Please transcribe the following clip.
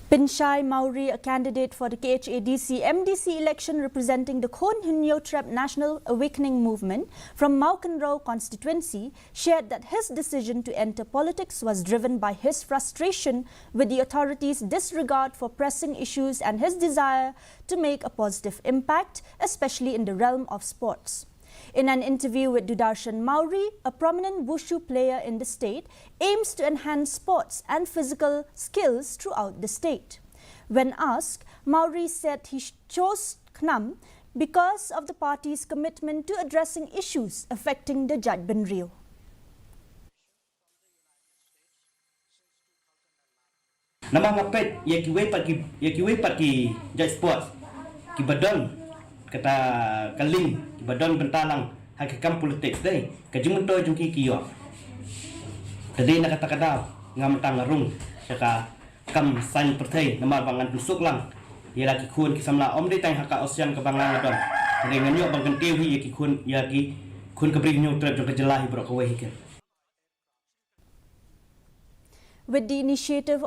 Pynshai Mawrie, a candidate for the Khadc MDC election representing the Khon Hunyo-Trep National Awakening Movement from Maukanrao constituency, shared that his decision to enter politics was driven by his frustration with the authorities' disregard for pressing issues and his desire to make a positive impact, especially in the realm of sports. In an interview with Dudarshan, Mawrie, a prominent Wushu player in the state, aims to enhance sports and physical skills throughout the state. When asked, Mawrie said he chose Khnam because of the party's commitment to addressing issues affecting the Jadban Rio. Nama ngapet yakiwe pagi jai sports kibadon kata kaling kibadon bentalang hakikam politik deh kajimun toy jungki kiyo tadi nak kata kata ngam tangarung saka kam san pertai nama bangan tusuk lang ia lagi kun kisamla om di tang haka osian ke bangang adon dengan nyo bangan tewi yaki kun kebri nyo trap jong kejelahi brok kawai hikin. With the initiative of